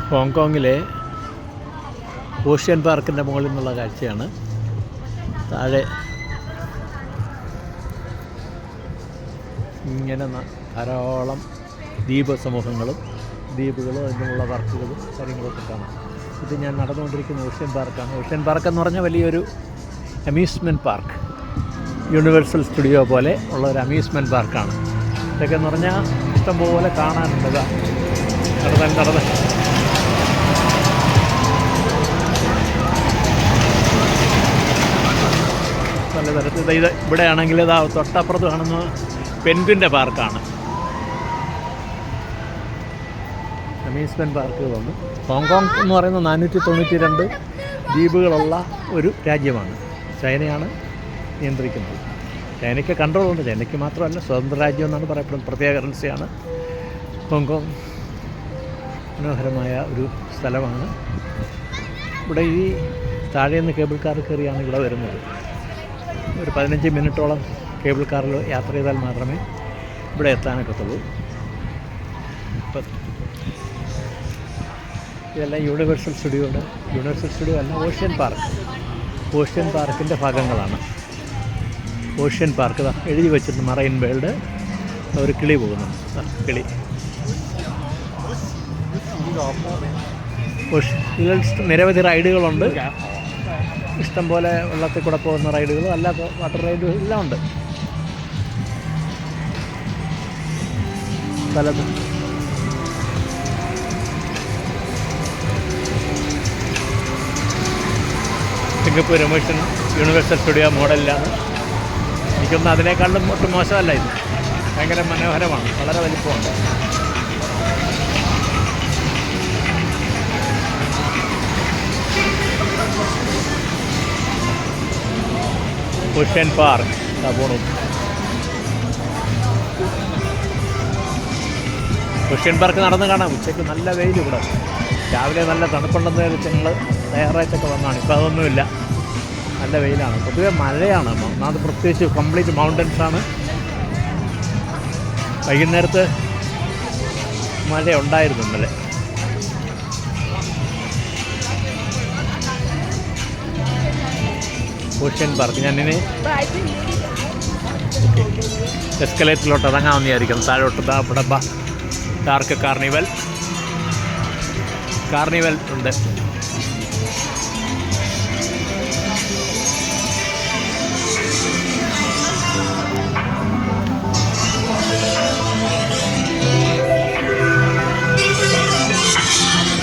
ഹോങ്കോങ്ങിലെ ocean പാർക്കിൻ്റെ മുകളിൽ നിന്നുള്ള കാഴ്ചയാണ്. താഴെ ഇങ്ങനെ ധാരാളം ദ്വീപ് സമൂഹങ്ങളും ദ്വീപുകളും അതിനുള്ള വർക്കുകളും കാര്യങ്ങളൊക്കെ കാണാം. ഇത് ഞാൻ നടന്നുകൊണ്ടിരിക്കുന്ന ഓഷ്യൻ പാർക്കാണ്. ഓഷ്യൻ പാർക്ക് എന്ന് പറഞ്ഞാൽ വലിയൊരു അമ്യൂസ്മെൻറ്റ് പാർക്ക്, യൂണിവേഴ്സൽ സ്റ്റുഡിയോ പോലെ ഉള്ള ഒരു അമ്യൂസ്മെൻറ്റ് പാർക്കാണ്. ഇതൊക്കെ എന്ന് പറഞ്ഞാൽ ഇഷ്ടംപോലെ കാണാനുണ്ട്. നടന്ന് പല തരത്തിൽ ഇത് ഇവിടെയാണെങ്കിൽ ഇതാ തൊട്ടപ്പുറത്ത് കാണുന്ന പെൻഗ്വിൻ്റെ പാർക്കാണ്. അമ്യൂസ്മെൻറ്റ് പാർക്കുകളൊന്ന് ഹോങ്കോങ് എന്ന് പറയുന്ന 492 ദ്വീപുകളുള്ള ഒരു രാജ്യമാണ്. ചൈനയാണ് നിയന്ത്രിക്കുന്നത്. ചൈനയ്ക്ക് കൺട്രോളുണ്ട്. ചൈനയ്ക്ക് മാത്രമല്ല, സ്വതന്ത്ര രാജ്യം എന്നാണ് പറയപ്പെടുന്നത്. പ്രത്യേക കറൻസിയാണ് ഹോങ്കോങ്. മനോഹരമായ ഒരു സ്ഥലമാണ്. ഇവിടെ ഈ താഴെ നിന്ന് കേബിൾ കാർ കയറിയാണ് ഇവിടെ വരുന്നത്. ഒരു 15 മിനിറ്റോളം കേബിൾ കാറിൽ യാത്ര ചെയ്താൽ മാത്രമേ ഇവിടെ എത്താനൊക്കത്തുള്ളൂ. ഇതെല്ലാം യൂണിവേഴ്സൽ സ്റ്റുഡിയോ അല്ല, ഓഷ്യൻ പാർക്ക്. ഓഷ്യൻ പാർക്കിൻ്റെ ഭാഗങ്ങളാണ്. ഓഷ്യൻ പാർക്ക് എഴുതി വെച്ചിട്ടുണ്ട് മറൈൻ വേൾഡ്. ഒരു കിളി പോകുന്നുണ്ട്. കിളി ഇതിൽ നിരവധി റൈഡുകളുണ്ട്. ഇഷ്ടംപോലെ വെള്ളത്തിൽ കൂടെ പോകുന്ന റൈഡുകളും അല്ലാത്ത വാട്ടർ റൈഡുകളും എല്ലാം ഉണ്ട്. പലതും സിംഗപ്പൂർ യൂണിവേഴ്സൽ സ്റ്റുഡിയോ മോഡലിലാണ്. എനിക്കൊന്നും അതിനേക്കാളും ഒട്ടും മോശമല്ല. ഇത് ഭയങ്കര മനോഹരമാണ്. വളരെ വലിപ്പമുണ്ട്. ഓഷ്യൻ പാർക്ക് പോണു. ഓഷ്യൻ പാർക്ക് നടന്ന് കാണാം. ഉച്ചയ്ക്ക് നല്ല വെയിൽ ഇവിടെ. രാവിലെ നല്ല തണുപ്പുണ്ടെന്ന് വെച്ച് ഞങ്ങൾ തയ്യാറായിട്ടൊക്കെ വന്നതാണ്. ഇപ്പോൾ അതൊന്നുമില്ല. നല്ല വെയിലാണ്. പൊതുവെ മഴയാണ്. ഒന്നാമത് പ്രത്യേകിച്ച് കംപ്ലീറ്റ് മൗണ്ടൻസാണ്. വൈകുന്നേരത്ത് മഴ ഉണ്ടായിരുന്നു ഇന്നലെ. Ocean park. ഞാനിനി എസ്കലേറ്ററിലോട്ട് ഇറങ്ങാമെന്ന് വിചാരിക്കും. താഴോട്ട് ഇവിടെ ഡാർക്ക് കാർണിവൽ ഉണ്ട്.